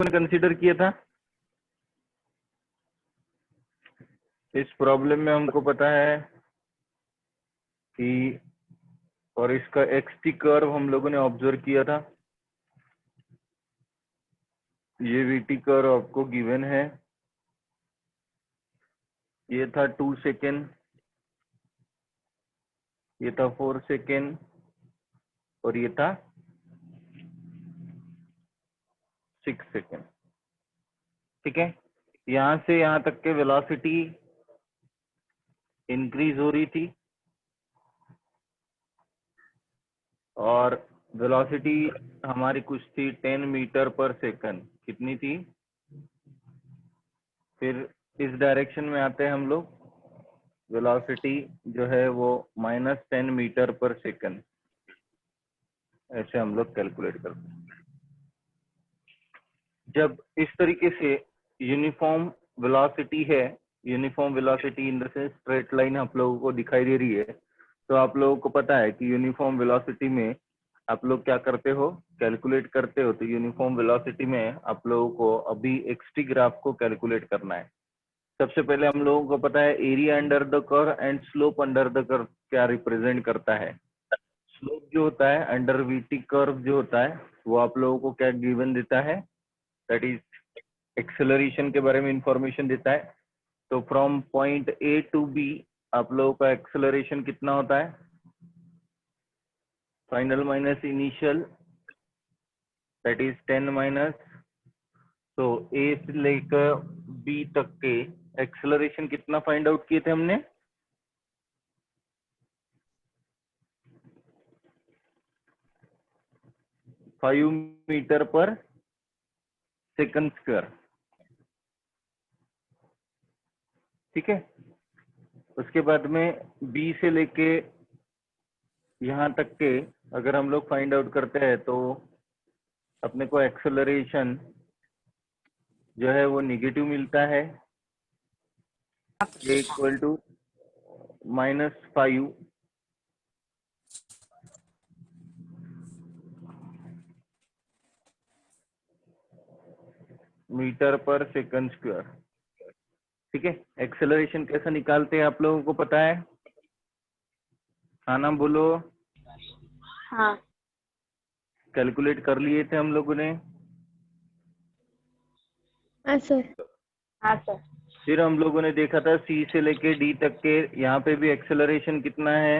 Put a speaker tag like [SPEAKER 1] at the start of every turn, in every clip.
[SPEAKER 1] Consider किया था। इस प्रॉब्लम में हमको पता है कि और इसका एक्स-टी कर्व हम लोगों ने ऑब्जर्व किया था। ये वी-टी कर्व आपको गिवन है। ये था 2 सेकेंड, ये था 4 सेकेंड और ये था 6 सेकेंड। ठीक है, यहाँ से यहाँ तक के वेलोसिटी इंक्रीज हो रही थी और वेलोसिटी हमारी कुछ थी 10 मीटर पर सेकंड। कितनी थी? फिर इस डायरेक्शन में आते हैं हम लोग, वेलोसिटी जो है वो -10 मीटर पर सेकंड, ऐसे हम लोग कैलकुलेट करते हैं। जब इस तरीके से यूनिफॉर्म वेलोसिटी है, uniform velocity in the sense straight line आप लोगों को दिखाई दे रही है, तो आप लोगों को पता है कि यूनिफॉर्म वेलोसिटी में आप लोग क्या करते हो, कैलकुलेट करते हो। तो यूनिफॉर्म वेलोसिटी में आप लोगों को अभी एक्स-टी ग्राफ को कैलकुलेट करना है। सबसे पहले हम लोगों को पता है area under the curve and slope under the curve क्या रिप्रेजेंट करता है। स्लोप जो होता है अंडर वी-टी कर्व जो होता है वो आप लोगों को क्या गिवन देता है, दैट इज एक्सेलरेशन के बारे में इंफॉर्मेशन देता है। तो from point A to B आप लोगों का एक्सेलरेशन कितना होता है, final minus initial, that is 10 minus. तो ए से लेकर बी तक के एक्सेलरेशन कितना फाइंड आउट किए थे हमने, 5 मीटर पर सेकंड स्क्वायर। ठीक है, उसके बाद में बी से लेके यहाँ तक के अगर हम लोग फाइंड आउट करते हैं तो अपने को एक्सेलरेशन जो है वो निगेटिव मिलता है, इक्वल टू -5 मीटर पर सेकंड स्क्वायर। ठीक है, एक्सेलरेशन कैसे निकालते हैं आप लोगों को पता है? हाँ ना बोलो।
[SPEAKER 2] हाँ
[SPEAKER 1] कैलकुलेट कर लिए थे हम लोगों ने।
[SPEAKER 2] हाँ सर। हाँ सर।
[SPEAKER 1] फिर हम लोगों ने देखा था सी से लेके डी तक के, यहाँ पे भी एक्सेलरेशन कितना है,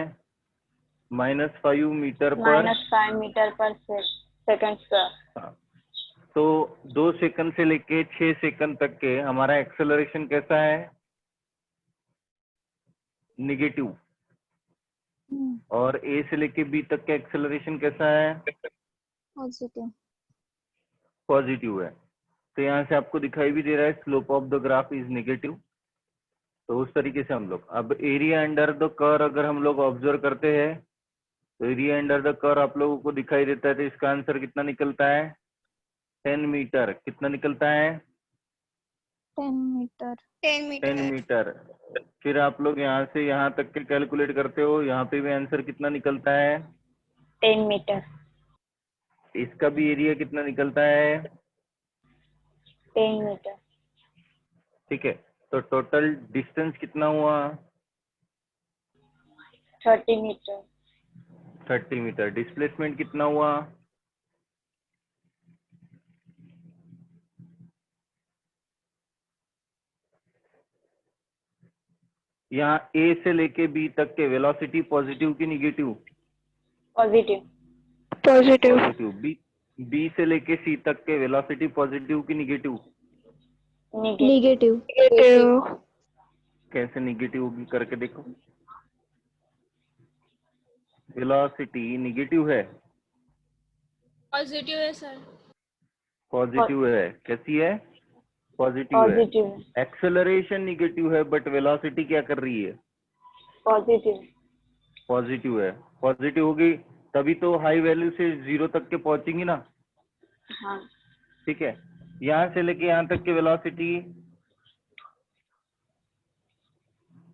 [SPEAKER 1] -5 मीटर पर
[SPEAKER 2] -5 मीटर पर सेकंड स्क्वायर।
[SPEAKER 1] हाँ। तो 2 सेकंड से लेके 6 सेकंड तक के हमारा एक्सेलरेशन कैसा है, निगेटिव। और ए से लेके बी तक का एक्सेलरेशन कैसा है,
[SPEAKER 2] पॉजिटिव।
[SPEAKER 1] पॉजिटिव है। तो यहाँ से आपको दिखाई भी दे रहा है slope of the graph is negative. तो उस तरीके से हम लोग अब एरिया अंडर द कर्व अगर हम लोग ऑब्जर्व करते हैं तो एरिया अंडर द कर्व आप लोगों को दिखाई देता है। तो इसका आंसर कितना निकलता है, 10 मीटर। कितना निकलता है,
[SPEAKER 2] 10 मीटर।
[SPEAKER 1] 10 मीटर। फिर आप लोग यहाँ से यहाँ तक के कैलकुलेट करते हो, यहाँ पे भी आंसर कितना निकलता है,
[SPEAKER 2] 10 मीटर।
[SPEAKER 1] इसका भी एरिया कितना निकलता है,
[SPEAKER 2] 10 मीटर।
[SPEAKER 1] ठीक है। तो टोटल डिस्टेंस कितना हुआ,
[SPEAKER 2] 30 मीटर।
[SPEAKER 1] 30 मीटर। डिस्प्लेसमेंट कितना हुआ, यहाँ ए से लेके बी तक के वेलोसिटी पॉजिटिव की negative,
[SPEAKER 2] positive. Positive.
[SPEAKER 1] Positive. B से लेके सी तक के वेलोसिटी पॉजिटिव की निगेटिव,
[SPEAKER 2] निगेटिव। निगेटिव।
[SPEAKER 1] कैसे निगेटिव होगी करके देखो। वेलोसिटी निगेटिव है,
[SPEAKER 3] पॉजिटिव है सर।
[SPEAKER 1] पॉजिटिव है। कैसी है, पॉजिटिव है।
[SPEAKER 2] पॉजिटिव।
[SPEAKER 1] एक्सेलरेशन निगेटिव है बट वेलोसिटी क्या कर रही है,
[SPEAKER 2] पॉजिटिव।
[SPEAKER 1] पॉजिटिव है। पॉजिटिव होगी तभी तो हाई वैल्यू से 0 तक के पहुंचेंगी ना।
[SPEAKER 2] हाँ।
[SPEAKER 1] ठीक है, यहाँ से लेके यहाँ तक की velocity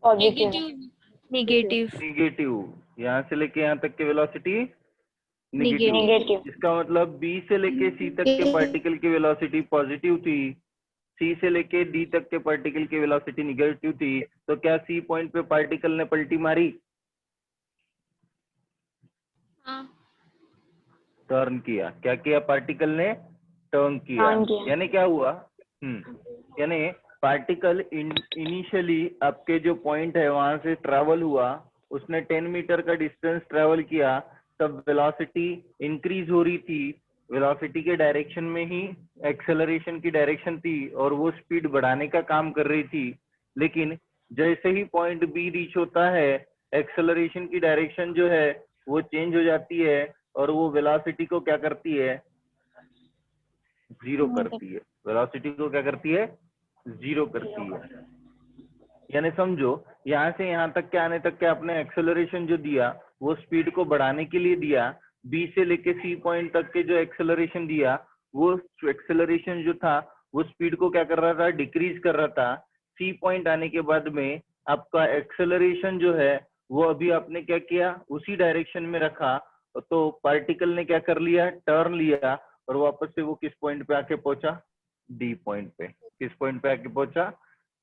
[SPEAKER 2] positive.
[SPEAKER 3] Negative.
[SPEAKER 2] Negative.
[SPEAKER 1] Negative, यहाँ से लेके यहाँ तक की वेलोसिटी
[SPEAKER 2] नेगेटिव।
[SPEAKER 1] इसका मतलब B से लेके C तक के पार्टिकल की वेलोसिटी पॉजिटिव थी, C से लेके D तक के पार्टिकल की वेलोसिटी निगेटिव थी, तो क्या C पॉइंट पे पार्टिकल ने पलटी मारी?
[SPEAKER 3] हाँ।
[SPEAKER 1] टर्न किया। क्या किया? पार्टिकल ने टर्न किया।
[SPEAKER 2] टर्न किया।
[SPEAKER 1] यानी क्या हुआ? यानी पार्टिकल इनिशियली आपके जो पॉइंट है वहां से ट्रेवल हुआ, उसने 10 मीटर का डिस्टेंस ट्रेवल किया, तब वेलोसिटी इंक्रीज हो रही थी, वेलोसिटी के डायरेक्शन में ही एक्सेलरेशन की डायरेक्शन थी और वो स्पीड बढ़ाने का काम कर रही थी। लेकिन जैसे ही पॉइंट बी रीच होता है, एक्सेलरेशन की डायरेक्शन जो है वो चेंज हो जाती है और वो वेलोसिटी को क्या करती है? जीरो करती है। वेलोसिटी को क्या करती है? जीरो करती है। यानी समझो, यहाँ से यहाँ तक के आने तक के आपने एक्सेलरेशन जो दिया वो स्पीड को बढ़ाने के लिए दिया। बी से लेके सी पॉइंट तक के जो एक्सेलरेशन दिया, वो एक्सेलरेशन जो था वो स्पीड को क्या कर रहा था? डिक्रीज कर रहा था। सी पॉइंट आने के बाद में आपका एक्सेलरेशन जो है वो अभी आपने क्या किया? उसी डायरेक्शन में रखा, तो पार्टिकल ने क्या कर लिया? टर्न लिया और वापस से वो किस पॉइंट पे आके पहुंचा? डी पॉइंट पे। किस पॉइंट पे आके पहुंचा?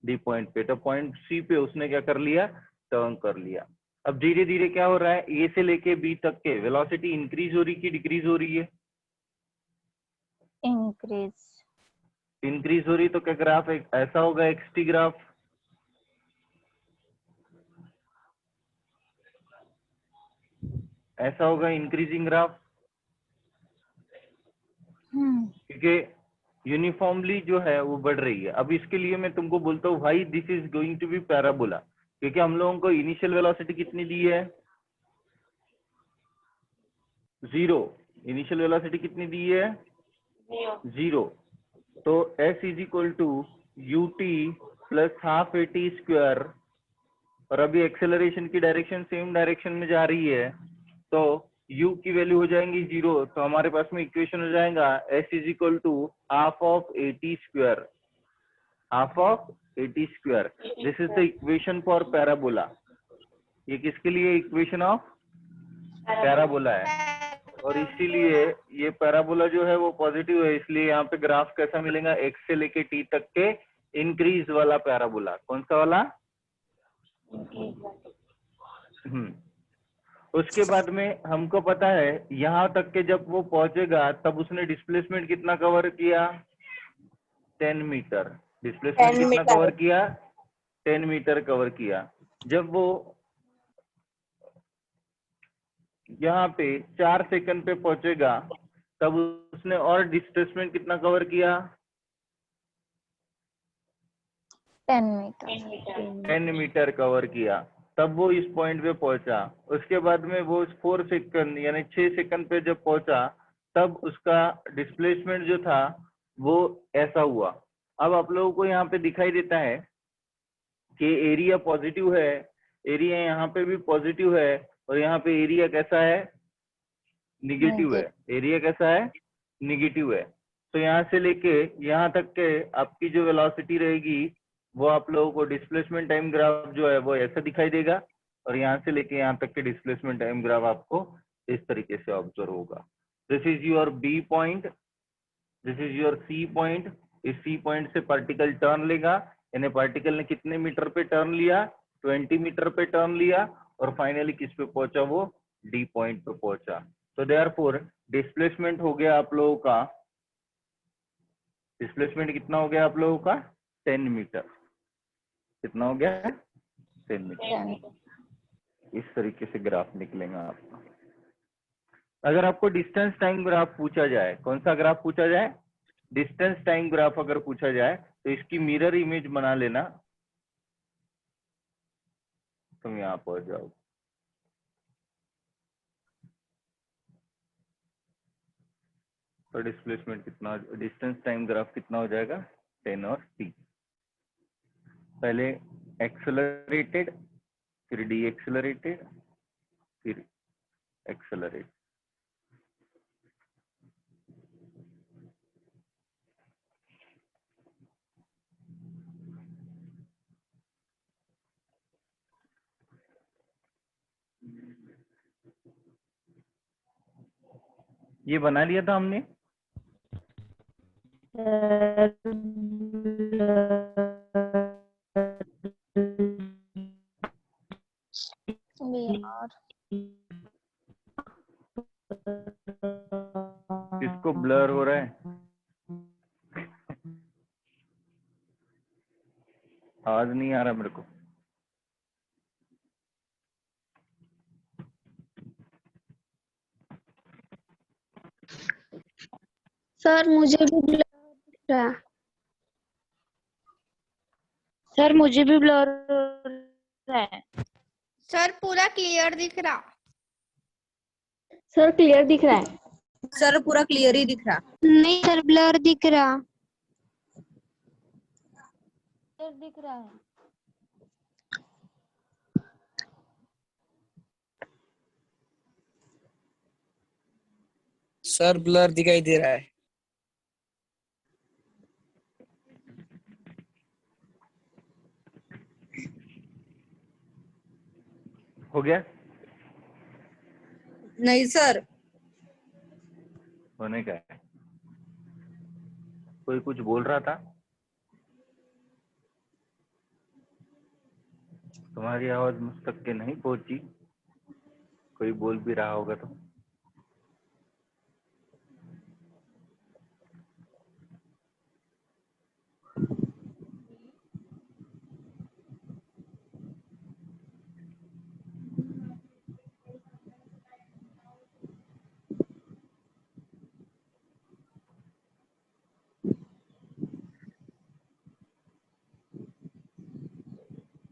[SPEAKER 1] डी पॉइंट पे। तो पॉइंट सी पे उसने क्या कर लिया? टर्न कर लिया। अब धीरे धीरे क्या हो रहा है? ए से लेके बी तक के वेलोसिटी इंक्रीज हो रही कि डिक्रीज हो रही है?
[SPEAKER 2] इंक्रीज।
[SPEAKER 1] इंक्रीज हो रही। तो क्या ग्राफ ऐसा होगा? X T graph. ऐसा होगा इंक्रीजिंग ग्राफ, क्योंकि यूनिफॉर्मली जो है वो बढ़ रही है। अब इसके लिए मैं तुमको बोलता हूँ भाई this is going to be parabola, क्योंकि हम लोगों को इनिशियल वेलोसिटी कितनी दी है? 0। इनिशियल वेलोसिटी कितनी दी है? 0। तो S is equal to u t plus half a t square, और अभी एक्सेलरेशन की डायरेक्शन सेम डायरेक्शन में जा रही है, तो u की वैल्यू हो जाएंगी 0। तो हमारे पास में इक्वेशन हो जाएगा S is equal to half of a t square, half of a t square. This is the equation for parabola. ये किसके लिए इक्वेशन ऑफ पैराबोला है? और इसीलिए ये पैराबोला जो है वो पॉजिटिव है, इसलिए यहाँ पे ग्राफ कैसा मिलेगा? x से लेके t तक के इंक्रीज वाला पैराबोला। कौन सा वाला? उसके बाद में हमको पता है यहाँ तक के जब वो पहुंचेगा तब उसने डिस्प्लेसमेंट कितना कवर किया? 10 मीटर। डिस्प्लेसमेंट कितना कवर किया? 10 मीटर कवर किया। जब वो यहाँ पे 4 सेकंड पे पहुंचेगा तब उसने और डिस्प्लेसमेंट कितना कवर किया?
[SPEAKER 2] 10 मीटर।
[SPEAKER 1] 10 मीटर कवर किया। तब वो इस पॉइंट पे पहुंचा। उसके बाद में वो 4 सेकंड यानी 6 सेकंड पे जब पहुंचा तब उसका डिस्प्लेसमेंट जो था वो ऐसा हुआ। अब आप लोगों को यहाँ पे दिखाई देता है कि एरिया पॉजिटिव है, एरिया यहाँ पे भी पॉजिटिव है, और यहाँ पे एरिया कैसा है? निगेटिव है। एरिया कैसा है? निगेटिव है। तो यहाँ से लेके यहाँ तक के आपकी जो वेलोसिटी रहेगी वो आप लोगों को डिस्प्लेसमेंट टाइम ग्राफ जो है वो ऐसा दिखाई देगा, और यहाँ से लेके यहाँ तक के डिस्प्लेसमेंट टाइम ग्राफ आपको इस तरीके से ऑब्जर्व होगा। This is your B point, this is your C point. इस सी पॉइंट से पार्टिकल टर्न लेगा, यानी पार्टिकल ने कितने मीटर पे टर्न लिया? 20 मीटर पे टर्न लिया, और फाइनली किस पे पहुंचा? वो डी पॉइंट पे पहुंचा। तो देयरफॉर डिस्प्लेसमेंट हो गया आप लोगों का, डिस्प्लेसमेंट कितना हो गया आप लोगों का? 10 मीटर। कितना हो गया? 10 मीटर। इस तरीके से ग्राफ निकलेगा आपका। अगर आपको डिस्टेंस टाइम ग्राफ पूछा जाए, कौन सा ग्राफ पूछा जाए? डिस्टेंस टाइम ग्राफ अगर पूछा जाए तो इसकी मिरर इमेज बना लेना। तुम यहाँ पहुंच जाओ। तो डिस्प्लेसमेंट कितना, डिस्टेंस टाइम ग्राफ कितना हो जाएगा? 10 और t। पहले एक्सेलरेटेड, फिर डी एक्सेलरेटेड, फिर एक्सेलरेट। ये बना लिया था हमने।
[SPEAKER 2] BR
[SPEAKER 1] किसको ब्लर हो रहा है? आवाज नहीं आ रहा मेरे को।
[SPEAKER 4] सर मुझे भी ब्लर दिख रहा है। सर मुझे भी ब्लर हो रहा है।
[SPEAKER 3] सर पूरा क्लियर दिख रहा।
[SPEAKER 4] सर क्लियर दिख रहा है।
[SPEAKER 5] सर पूरा क्लियर ही दिख रहा।
[SPEAKER 4] नहीं सर ब्लर दिख रहा।
[SPEAKER 2] क्लियर दिख रहा है।
[SPEAKER 5] सर ब्लर दिखाई दे रहा है।
[SPEAKER 1] हो गया?
[SPEAKER 5] नहीं सर।
[SPEAKER 1] होने का है। कोई कुछ बोल रहा था? तुम्हारी आवाज मुझ तक के नहीं पहुंची। कोई बोल भी रहा होगा तो।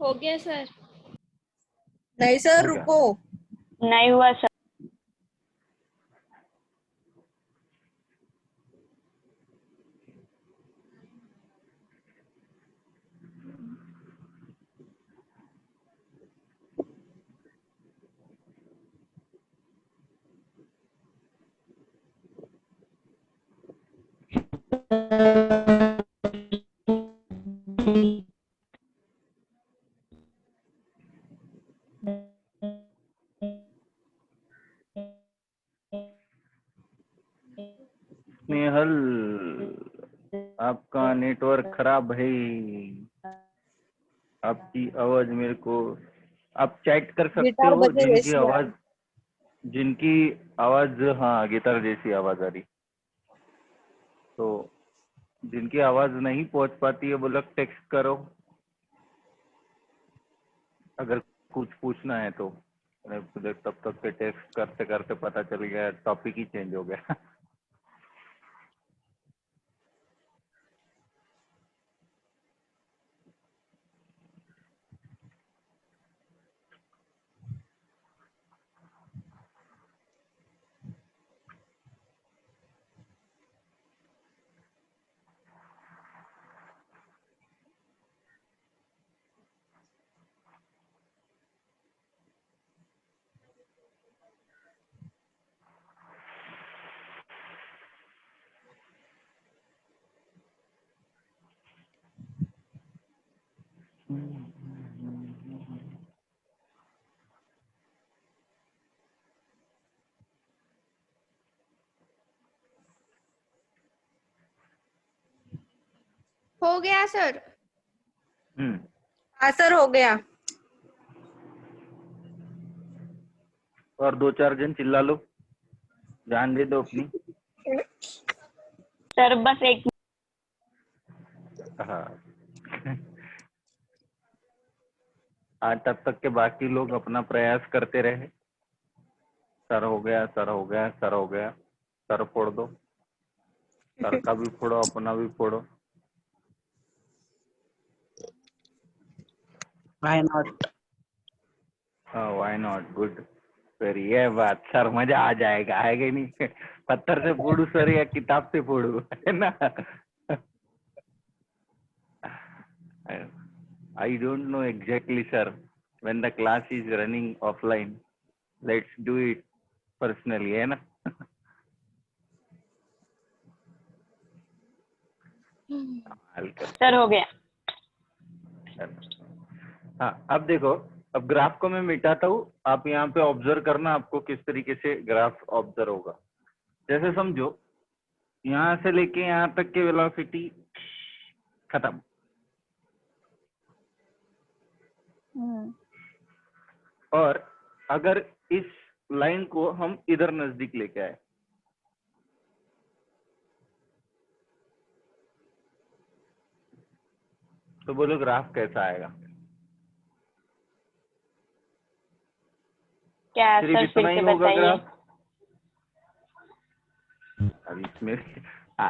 [SPEAKER 3] हो गया सर।
[SPEAKER 5] नहीं सर
[SPEAKER 1] हो गया?
[SPEAKER 5] रुको।
[SPEAKER 2] नहीं हुआ सर।
[SPEAKER 1] स्नेहल, आपका नेटवर्क खराब है। आपकी आवाज मेरे को, आप चैट कर सकते
[SPEAKER 5] गिटार
[SPEAKER 1] हो।
[SPEAKER 5] बजे वैसी आ रही।
[SPEAKER 1] जिनकी आवाज, हाँ गिटार जैसी आवाज आ रही, तो जिनकी आवाज नहीं पहुंच पाती है वो लोग टेक्स्ट करो अगर कुछ पूछना है तो। तब तक के टेक्स्ट करते करते पता चल गया टॉपिक ही चेंज हो गया।
[SPEAKER 3] हो गया सर।
[SPEAKER 5] हाँ सर हो गया।
[SPEAKER 1] और दो चार जन चिल्ला लो, जान दे दो अपनी।
[SPEAKER 2] सर बस एक
[SPEAKER 1] हाँ। आज तब तक के बाकी लोग अपना प्रयास करते रहे। सर हो गया, सर हो गया, सर हो गया। सर फोड़ दो, सर का भी फोड़ो, अपना भी फोड़ो।
[SPEAKER 5] Why not.
[SPEAKER 1] Why not, good. फिर ये बात, सर मजा आ जाएगा, आएगा ही नहीं। पत्थर से फोड़ू सर या किताब से फोड़ू, है ना? I don't know exactly, sir. When the class is running offline, let's do it personally, है ना?
[SPEAKER 2] सर हो गया।
[SPEAKER 1] हाँ, अब देखो, अब ग्राफ को मैं मिटाता हूँ। आप यहाँ पे ऑब्जर्व करना, आपको किस तरीके से ग्राफ ऑब्जर्व होगा। जैसे समझो यहाँ से लेके यहाँ तक की वेलोसिटी खत्म, और अगर इस लाइन को हम इधर नजदीक लेके आए, तो बोलो ग्राफ कैसा आएगा?
[SPEAKER 2] क्या
[SPEAKER 1] सिर्फ
[SPEAKER 2] सर
[SPEAKER 1] इतना
[SPEAKER 2] फिर
[SPEAKER 1] ही
[SPEAKER 2] से
[SPEAKER 1] होगा
[SPEAKER 2] बताइए।
[SPEAKER 1] ग्राफ? अब इसमें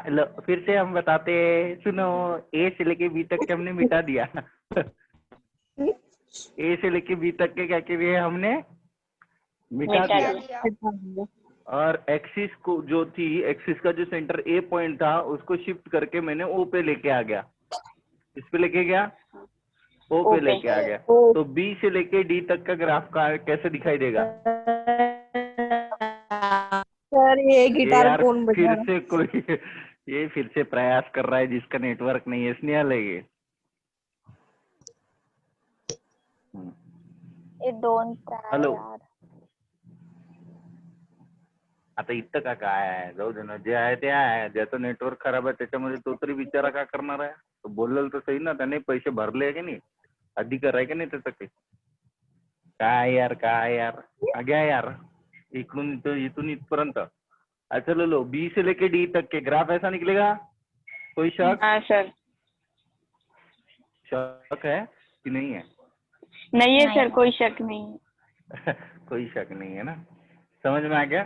[SPEAKER 1] लो, फिर से हम बताते हैं, सुनो। ए से लेके बी तक के हमने मिटा दिया। ए से लेके बी तक के क्या किए हमने? मिटा
[SPEAKER 2] मिटा
[SPEAKER 1] दिया।
[SPEAKER 3] दिया।
[SPEAKER 1] और एक्सिस को जो थी, एक्सिस का जो सेंटर ए पॉइंट था उसको शिफ्ट करके मैंने ओ पे लेके आ गया। इस पे लेके गया, ओ पे
[SPEAKER 2] ओके।
[SPEAKER 1] लेके आ गया। तो बी से लेके डी तक का ग्राफ का कैसे दिखाई देगा?
[SPEAKER 5] सर ये
[SPEAKER 1] ये
[SPEAKER 5] गिटार
[SPEAKER 1] यार
[SPEAKER 5] कौन बजा
[SPEAKER 1] फिर
[SPEAKER 5] रहा
[SPEAKER 1] से कोई ये फिर से प्रयास कर रहा है जिसका नेटवर्क नहीं है, स्नेहल है ये।
[SPEAKER 2] ये दोन
[SPEAKER 1] हॅलो,
[SPEAKER 2] यार।
[SPEAKER 1] आता इथं का काय आहे? जाऊ दे ना, जे आहे ते आहे. ज्याचं नेटवर्क खराब आहे त्याच्यामध्ये तो तरी बिचारा का करणार आहे? तो बोललेलं तर सही ना, त्याने पैसे भरले आहे की नाही? अधिकार आहे की नाही त्याचं काही? काय यार आ गया यार, इकडून इथून इथपर्यंत। अच्छा लो, बी से लेके डी तक के ग्राफ ऐसा निकलेगा? कोई शक?
[SPEAKER 2] हाँ सर।
[SPEAKER 1] शक है कि नहीं है?
[SPEAKER 2] नहीं है सर, कोई शक नहीं है।
[SPEAKER 1] कोई शक नहीं है ना? समझ में आ गया?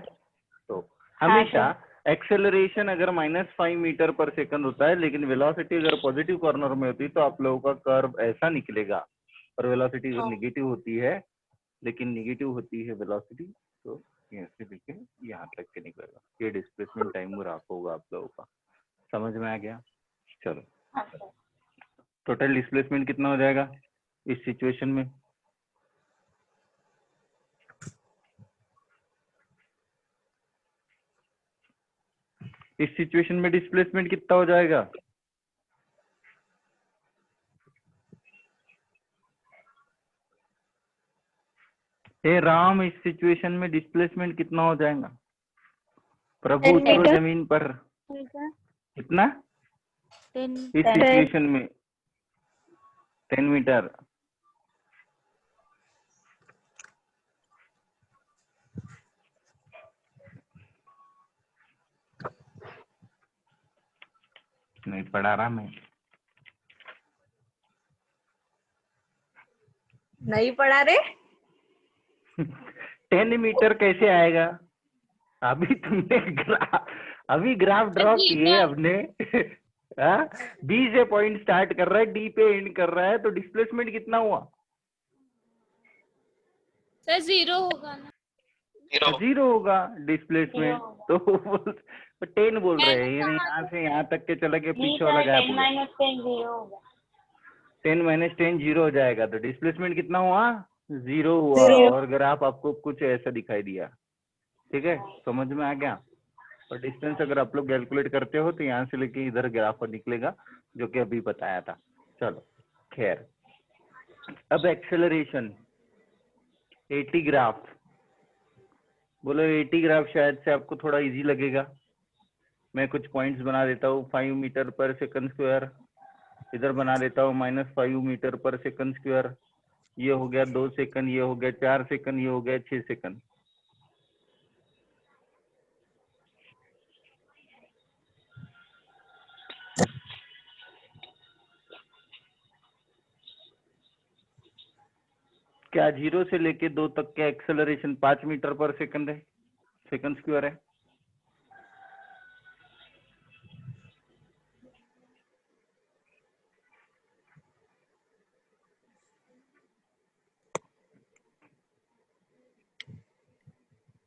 [SPEAKER 1] तो हमेशा एक्सेलरेशन अगर -5 मीटर पर सेकंड होता है, लेकिन वेलोसिटी अगर पॉजिटिव कॉर्नर में होती है तो आप लोगों का कर्व ऐसा निकलेगा। और वेलोसिटी अगर नेगेटिव होती है, लेकिन नेगेटिव होती है वेलोसिटी, तो यहाँ से लेके यहाँ तक के निकलेगा। ये डिस्प्लेसमेंट टाइम ग्राफ होगा आप लोगों का। समझ में आ गया? चलो, टोटल डिस्प्लेसमेंट कितना हो जाएगा इस सिचुएशन में? इस सिचुएशन में डिस्प्लेसमेंट कितना हो जाएगा? हे राम, इस सिचुएशन में डिस्प्लेसमेंट कितना हो जाएगा? प्रभु
[SPEAKER 3] 10
[SPEAKER 1] उतरो
[SPEAKER 3] मीटर।
[SPEAKER 1] जमीन पर। कितना?
[SPEAKER 3] 10
[SPEAKER 1] इस सिचुएशन में 10 मीटर। नहीं पढ़ा रहा मैं।
[SPEAKER 5] नहीं पढ़ा रे?
[SPEAKER 1] 10 मीटर कैसे आएगा? अभी तुमने अभी ग्राफ ड्रॉ किए अपने। बी से पॉइंट स्टार्ट कर रहा है, डी पे एंड कर रहा है, तो डिस्प्लेसमेंट कितना हुआ?
[SPEAKER 3] सर 0 होगा ना?
[SPEAKER 1] 0 होगा डिस्प्लेसमेंट। तो 10 बोल रहे हैं, यानी यहाँ से यहाँ तक के चला गया, पीछे वाला गैप हो गया।
[SPEAKER 2] 10 - 10 0 होगा।
[SPEAKER 1] 10 - 10 0 हो जाएगा, तो डिस्प्लेसमेंट कितना हुआ? 0 हुआ। और ग्राफ आपको कुछ ऐसा दिखाई दिया। ठीक है, समझ में आ गया? और डिस्टेंस अगर आप लोग कैलकुलेट करते हो तो यहाँ से लेके इधर ग्राफ निकलेगा, जो कि अभी बताया था। चलो खैर, अब एक्सेलरेशन 80 ग्राफ। बोलो 80 ग्राफ शायद से आपको थोड़ा इजी लगेगा। मैं कुछ पॉइंट्स बना देता हूँ। 5 मीटर पर सेकंड स्क्वायर, इधर बना देता हूँ -5 मीटर पर सेकंड स्क्वायर। ये हो गया 2 सेकंड, ये हो गया 4 सेकंड, ये हो गया 6 सेकंड। क्या 0 से लेके 2 तक का एक्सेलरेशन 5 मीटर पर सेकंड है, सेकंड स्क्वायर है?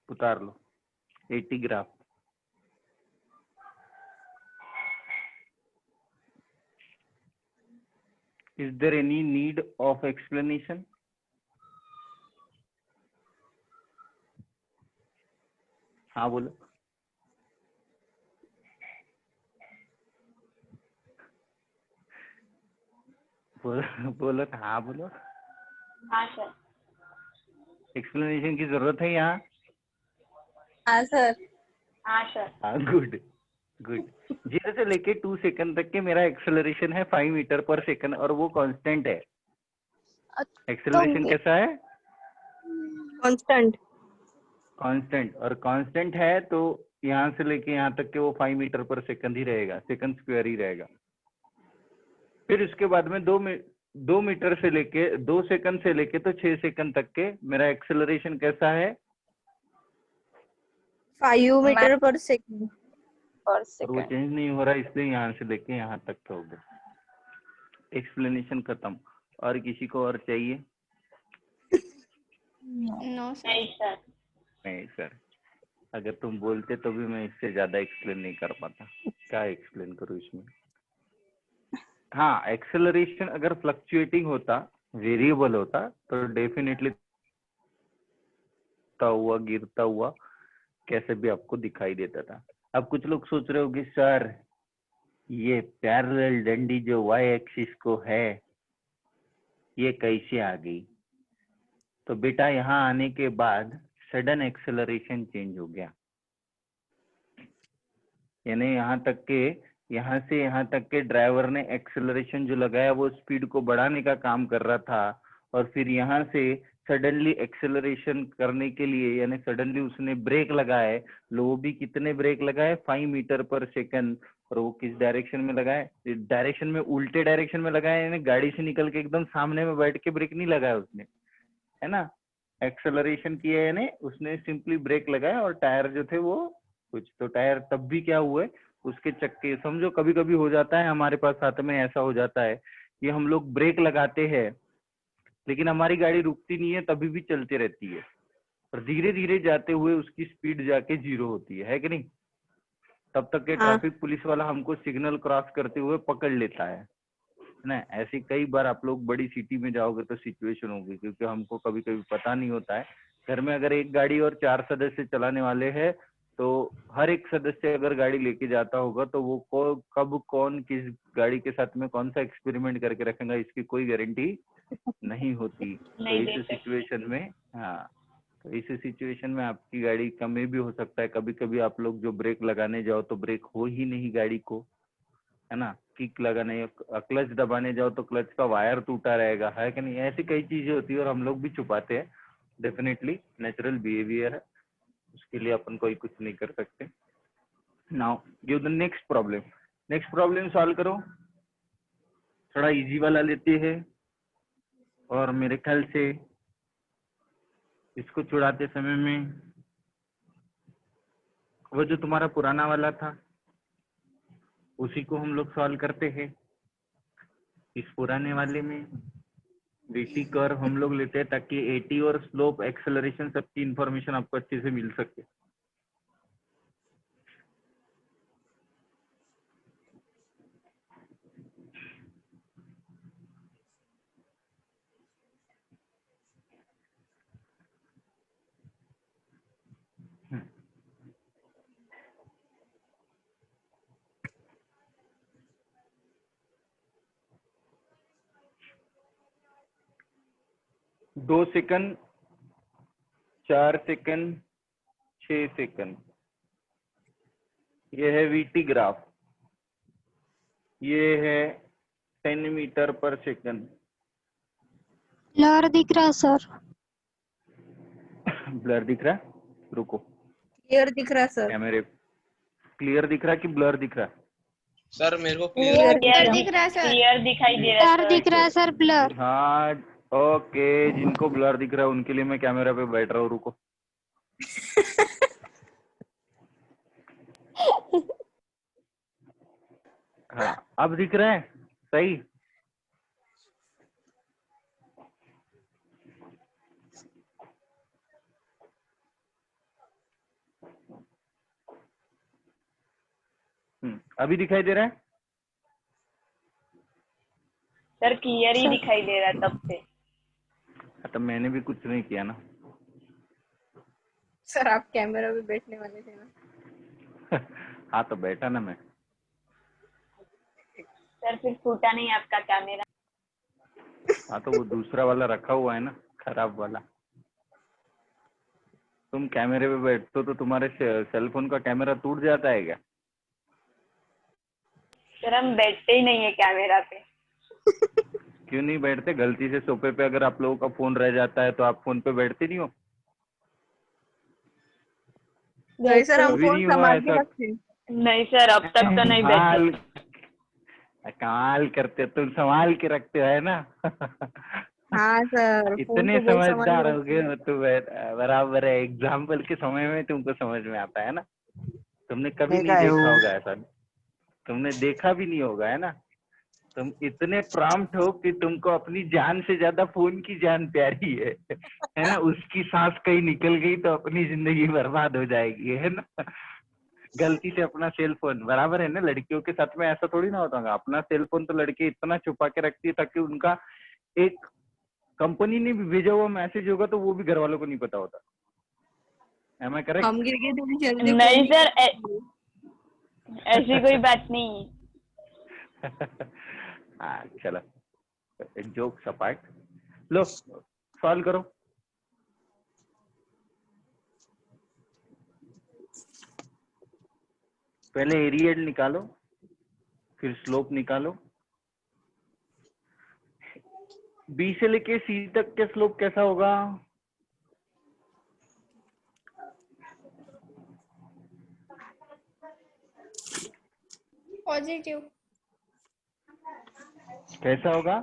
[SPEAKER 1] उतार लो 80 graph. Is there any need of explanation? हाँ बोलो। बोलो बोलो, हाँ बोलो।
[SPEAKER 2] हाँ सर।
[SPEAKER 1] एक्सप्लेनेशन की जरूरत है यहाँ?
[SPEAKER 5] हाँ सर।
[SPEAKER 2] हाँ सर।
[SPEAKER 1] हाँ, गुड गुड। 0 से लेके 2 सेकंड तक के मेरा एक्सेलरेशन है 5 मीटर पर सेकंड और वो कांस्टेंट है। एक्सेलरेशन कैसा है?
[SPEAKER 5] कांस्टेंट।
[SPEAKER 1] कांस्टेंट, और कांस्टेंट है तो यहाँ से लेके यहाँ तक के वो 5 मीटर पर सेकंड ही रहेगा, सेकंड स्क्वायर ही रहेगा। फिर उसके बाद में 2 मीटर से लेके 2 सेकंड से लेके तो 6 सेकंड तक के मेरा एक्सेलरेशन कैसा है?
[SPEAKER 5] 5 मीटर पर सेकंड।
[SPEAKER 2] पर
[SPEAKER 1] और वो
[SPEAKER 2] सेकंड।
[SPEAKER 1] चेंज नहीं हो रहा, इसलिए यहाँ से लेके यहाँ तक का हो गया। एक्सप्लेनेशन खत्म। और किसी को और चाहिए?
[SPEAKER 3] No sir.
[SPEAKER 2] नहीं सर।
[SPEAKER 1] नहीं सर, अगर तुम बोलते तो भी मैं इससे ज्यादा एक्सप्लेन नहीं कर पाता। क्या एक्सप्लेन करूँ इसमें? हाँ, एक्सेलरेशन अगर फ्लक्चुएटिंग होता, वेरिएबल होता, तो डेफिनेटली हुआ गिरता हुआ कैसे भी आपको दिखाई देता था। अब कुछ लोग सोच रहे होंगे सर ये पैरेलल डंडी जो वाई एक्सिस को है ये कैसे आ गई? तो बेटा यहाँ आने के बाद सडन एक्सेलरेशन चेंज हो गया, यानी यहाँ से यहाँ तक के ड्राइवर ने एक्सेलरेशन जो लगाया वो स्पीड को बढ़ाने का काम कर रहा था, और फिर यहाँ से सडनली एक्सेलरेशन करने के लिए यानी सडनली उसने ब्रेक लगाए। वो भी कितने ब्रेक लगाए? 5 मीटर पर सेकंड। और वो किस डायरेक्शन में लगाए? डायरेक्शन में, उल्टे डायरेक्शन में लगाए, यानी गाड़ी से निकल के एकदम सामने में बैठ के ब्रेक नहीं लगाया उसने, है ना। एक्सेलरेशन किया यानी उसने सिंपली ब्रेक लगाया और टायर जो थे वो कुछ, तो टायर तब भी क्या हुए, उसके चक्के, समझो कभी कभी हो जाता है हमारे पास साथ में ऐसा हो जाता है कि हम लोग ब्रेक लगाते हैं लेकिन हमारी गाड़ी रुकती नहीं है, तभी भी चलती रहती है, और धीरे धीरे जाते हुए उसकी स्पीड जाके 0 होती है कि नहीं? तब तक के
[SPEAKER 5] हाँ।
[SPEAKER 1] ट्रैफिक पुलिस वाला हमको सिग्नल क्रॉस करते हुए पकड़ लेता है ना। ऐसे कई बार आप लोग बड़ी सिटी में जाओगे तो सिचुएशन होगी, क्योंकि हमको कभी कभी पता नहीं होता है। घर में अगर एक गाड़ी और 4 सदस्य चलाने वाले हैं तो हर एक सदस्य अगर गाड़ी लेके जाता होगा तो वो कब कौन किस गाड़ी के साथ में कौन सा एक्सपेरिमेंट करके रखेगा इसकी कोई गारंटी नहीं होती। तो
[SPEAKER 2] नहीं दे
[SPEAKER 1] इस
[SPEAKER 2] सकते।
[SPEAKER 1] सिचुएशन में, हाँ, तो इस सिचुएशन में आपकी गाड़ी का में भी हो सकता है कभी कभी आप लोग जो ब्रेक लगाने जाओ तो ब्रेक हो ही नहीं गाड़ी को, है ना। किक लगाने, क्लच दबाने जाओ तो क्लच का वायर टूटा रहेगा, है कि नहीं? ऐसी कई चीजें होती है और हम लोग भी छुपाते हैं। डेफिनेटली नेचुरल बिहेवियर है, उसके लिए अपन कोई कुछ नहीं कर सकते। Now give the next problem. Next problem solve करो, थोड़ा इजी वाला लेते हैं, और मेरे ख्याल से इसको छुड़ाते समय में वो जो तुम्हारा पुराना वाला था उसी को हम लोग सॉल्व करते हैं। इस पुराने वाले में वीटी कर्व हम लोग लेते हैं ताकि एटी और स्लोप, एक्सेलरेशन, सबकी इंफॉर्मेशन आपको अच्छे से मिल सके। दो सेकंड, 4 सेकंड, 6 सेकंड, ये है वीटी ग्राफ, ये है 10 मीटर पर सेकंड।
[SPEAKER 4] ब्लर दिख रहा सर।
[SPEAKER 1] ब्लर दिख रहा है? रुको,
[SPEAKER 5] क्लियर दिख रहा सर।
[SPEAKER 1] कैमरे क्लियर दिख रहा है कि ब्लर दिख रहा है?
[SPEAKER 6] सर मेरे को
[SPEAKER 5] क्लियर
[SPEAKER 3] क्लियर दिख रहा है सर।
[SPEAKER 2] क्लियर दिखाई दे रहा है
[SPEAKER 4] ब्लर दिख रहा है सर, ब्लर।
[SPEAKER 1] हाँ, ओके, जिनको ब्लर दिख रहा है उनके लिए मैं कैमरा पे बैठ रहा हूँ, रुको। हाँ, अब दिख रहा है सही? अभी दिखाई दे रहा है?
[SPEAKER 2] सर क्लियर ही
[SPEAKER 4] सर।
[SPEAKER 2] दिखाई दे रहा है तब से।
[SPEAKER 1] तो मैंने भी कुछ नहीं किया ना।
[SPEAKER 5] सर आप कैमरा पे बैठने वाले थे ना।
[SPEAKER 1] हाँ, तो बैठा ना मैं।
[SPEAKER 2] सर फिर फूटा नहीं आपका कैमरा?
[SPEAKER 1] हाँ, तो वो दूसरा वाला रखा हुआ है ना, खराब वाला। तुम कैमरे पे बैठते हो तो तुम्हारे सेल फोन का कैमरा टूट जाता है क्या?
[SPEAKER 2] सर हम बैठते ही नहीं है कैमरा पे।
[SPEAKER 1] क्यों नहीं बैठते? गलती से सोफे पे अगर आप लोगों का फोन रह जाता है तो आप फोन पे बैठते नहीं हो?
[SPEAKER 5] नहीं सर, हम
[SPEAKER 1] कभी
[SPEAKER 5] फोन
[SPEAKER 1] नहीं हुआ
[SPEAKER 5] संभाल के
[SPEAKER 1] ऐसा?
[SPEAKER 5] रखते हैं।
[SPEAKER 2] नहीं सर, अब तक तो नहीं बैठे।
[SPEAKER 1] कमाल कमाल करते हो तुम, संभाल के रखते हो है ना?
[SPEAKER 5] हाँ सर, फोन
[SPEAKER 1] इतने
[SPEAKER 5] को बहुत संभाल
[SPEAKER 1] समझदार
[SPEAKER 5] के
[SPEAKER 1] हो
[SPEAKER 5] रखते
[SPEAKER 1] गए
[SPEAKER 5] हैं।
[SPEAKER 1] हो तो बराबर है। एग्जाम्पल के समय में तुमको समझ में आता है ना? तुमने कभी नहीं देखा होगा ऐसा, तुमने देखा भी नहीं होगा है ना? तुम इतने प्रॉम्प्ट हो कि तुमको अपनी जान से ज्यादा फोन की जान प्यारी है ना? उसकी सांस कहीं निकल गई तो अपनी जिंदगी बर्बाद हो जाएगी, है ना? गलती से अपना सेल फोन, बराबर है ना? लड़कियों के साथ में ऐसा थोड़ी ना होता होगा। अपना सेल फोन तो लड़की इतना छुपा के रखती है ताकि उनका एक कंपनी ने भी भेजा हुआ मैसेज होगा तो वो भी घर वालों को नहीं पता होता। Am I correct?
[SPEAKER 5] हम गिर गए तो भी जल्दी
[SPEAKER 2] नहीं
[SPEAKER 5] फोन
[SPEAKER 2] सर,
[SPEAKER 5] नहीं
[SPEAKER 2] ऐसी कोई बात नहीं है।
[SPEAKER 1] हाँ चलो, जोक सपाट। लो सॉल्व करो। पहले एरियल निकालो, फिर स्लोप निकालो। बी से लेके सी तक के स्लोप कैसा होगा?
[SPEAKER 3] पॉजिटिव।
[SPEAKER 1] कैसा होगा?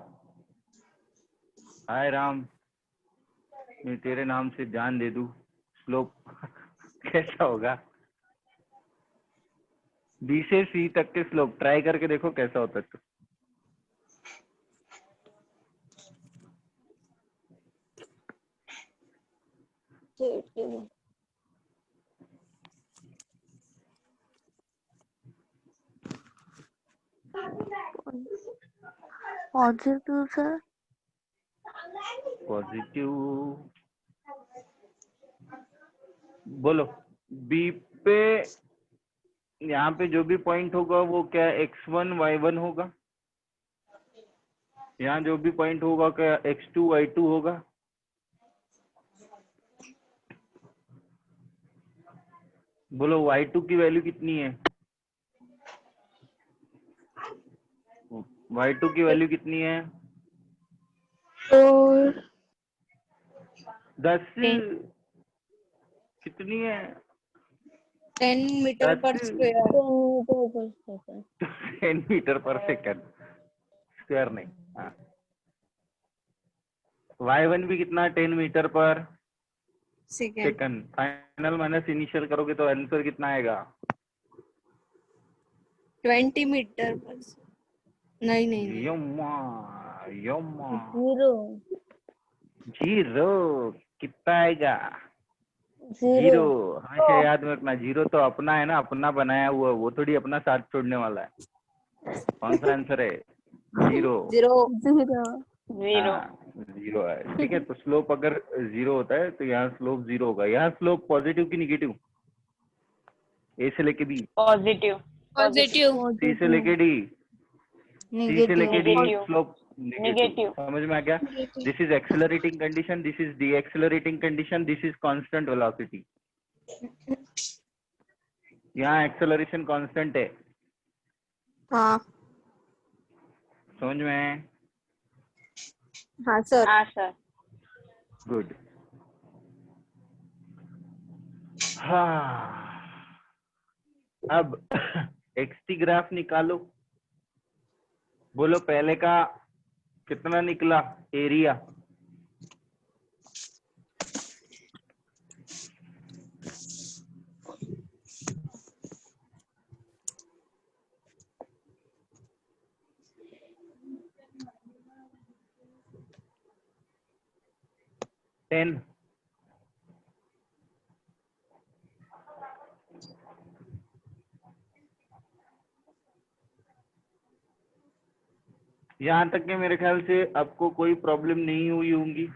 [SPEAKER 1] हाय राम, मैं तेरे नाम से जान दे दूं। स्लोप कैसा होगा? बी से सी तक के स्लोप ट्राई करके देखो कैसा होता है।
[SPEAKER 4] Positive sir.
[SPEAKER 1] पॉजिटिव बोलो। बी पे यहाँ पे जो भी पॉइंट होगा वो क्या x1 y1 होगा? यहाँ जो भी पॉइंट होगा क्या x2 y2 होगा? बोलो y2 की वैल्यू कितनी है? y2 की वैल्यू कितनी है? 10 कितनी है?
[SPEAKER 5] 10 मीटर पर
[SPEAKER 1] 10
[SPEAKER 5] स्क्वायर।
[SPEAKER 1] 10 मीटर पर सेकंड स्क्वायर नहीं। हाँ, y1 भी कितना? 10 मीटर पर
[SPEAKER 5] second.
[SPEAKER 1] Second. Final minus initial करोगे तो आंसर कितना आएगा?
[SPEAKER 5] 20 मीटर पर। नहीं नहीं नहीं,
[SPEAKER 1] यम्मा यम्मा
[SPEAKER 3] जीरो।
[SPEAKER 1] जीरो कितना आएगा? जीरो। हमेशा याद में रखना, जीरो तो अपना है ना, अपना बनाया हुआ, वो थोड़ी अपना साथ छोड़ने वाला है। कौन सा आंसर है? जीरो।
[SPEAKER 5] जीरो।
[SPEAKER 3] जीरो।
[SPEAKER 2] जीरो।
[SPEAKER 1] हाँ जीरो है, ठीक है। तो स्लोप अगर जीरो होता है तो यहाँ स्लोप जीरो होगा। यहाँ स्लोप पॉजिटिव की निगेटिव? ए से लेके बी,
[SPEAKER 2] पॉजिटिव।
[SPEAKER 3] पॉजिटिव।
[SPEAKER 1] सी से लेके डी, सी से लेके D
[SPEAKER 2] negative.
[SPEAKER 1] Slope negative.
[SPEAKER 2] Negative.
[SPEAKER 1] समझ में आ गया? This is accelerating condition, this is D accelerating condition, this is constant velocity. यहाँ एक्सेलरेशन कांस्टेंट है।
[SPEAKER 5] हाँ
[SPEAKER 1] समझ में?
[SPEAKER 5] हाँ सर।
[SPEAKER 2] हाँ सर।
[SPEAKER 1] गुड। हाँ, अब एक्सटी ग्राफ निकालो। बोलो पहले का कितना निकला एरिया? टेन। यहाँ तक के मेरे ख्याल से आपको कोई प्रॉब्लम नहीं हुई होंगी।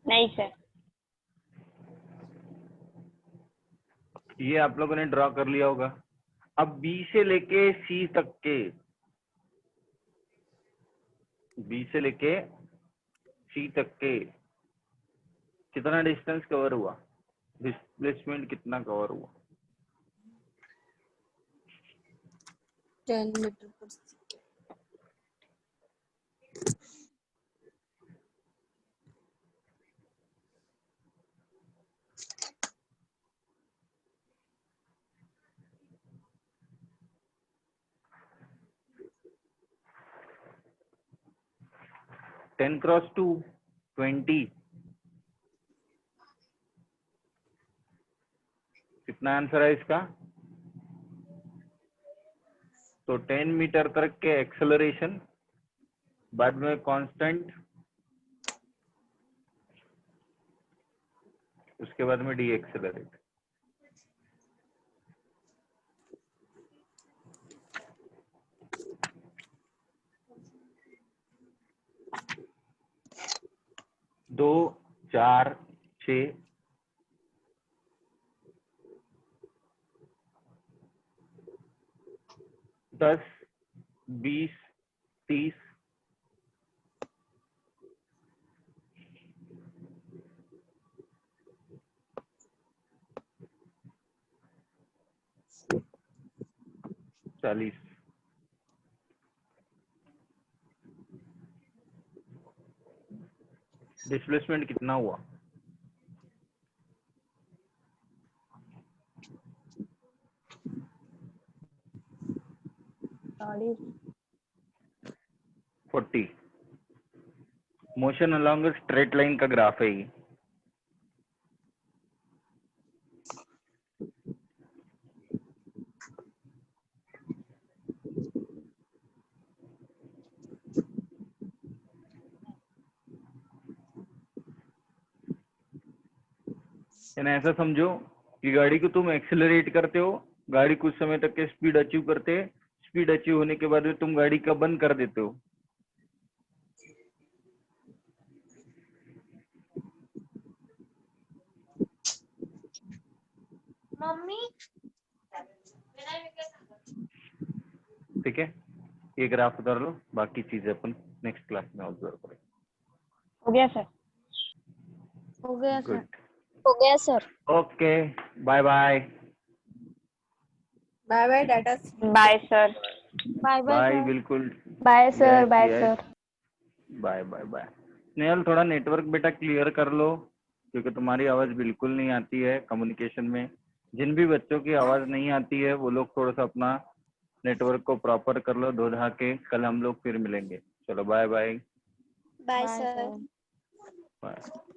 [SPEAKER 2] नहीं सर।
[SPEAKER 1] ये आप लोगों ने ड्रॉ कर लिया होगा। अब बी से लेके सी तक के, बी से लेके सी तक के कितना डिस्टेंस कवर हुआ, डिस्प्लेसमेंट कितना कवर हुआ?
[SPEAKER 5] 10 मीटर पर सेकेंड।
[SPEAKER 1] टेन क्रॉस टू 20 कितना आंसर है इसका? तो 10 मीटर तक के एक्सेलरेशन, बाद में कांस्टेंट, उसके बाद में डी एक्सेलरेट। दो, 4, 6, 10, 20, 30, 40। डिस्प्लेसमेंट कितना हुआ?
[SPEAKER 3] Sorry
[SPEAKER 1] 40। Motion along straight line का ग्राफ है ये। यानी ऐसा समझो कि गाड़ी को तुम एक्सेलरेट करते हो, गाड़ी कुछ समय तक के स्पीड अचीव करते हैं, स्पीड अचीव होने के बाद में तुम गाड़ी का बंद कर देते हो।
[SPEAKER 3] मम्मी
[SPEAKER 1] ठीक है, ये ग्राफ उतार लो, बाकी चीजें अपन नेक्स्ट क्लास में ऑब्जर्व करेंगे।
[SPEAKER 2] हो गया सर।
[SPEAKER 3] हो गया सर।
[SPEAKER 1] गुड,
[SPEAKER 4] हो गया sir.
[SPEAKER 1] Okay, bye bye.
[SPEAKER 5] Bye bye tata.
[SPEAKER 2] Bye sir.
[SPEAKER 3] Bye bye
[SPEAKER 1] bye,
[SPEAKER 3] sir.
[SPEAKER 1] बिल्कुल।
[SPEAKER 4] Bye sir,
[SPEAKER 1] Yes,
[SPEAKER 4] bye
[SPEAKER 1] yes.
[SPEAKER 4] Sir.
[SPEAKER 1] Bye bye bye. Snehal, थोड़ा नेटवर्क बेटा क्लियर कर लो, क्योंकि तुम्हारी आवाज बिल्कुल नहीं आती है कम्युनिकेशन में। जिन भी बच्चों की आवाज नहीं आती है वो लोग थोड़ा सा अपना नेटवर्क को प्रॉपर कर लो, धो धा के। कल हम लोग फिर मिलेंगे। चलो bye bye
[SPEAKER 4] bye
[SPEAKER 3] bye
[SPEAKER 4] sir.
[SPEAKER 3] Sir.
[SPEAKER 1] Bye.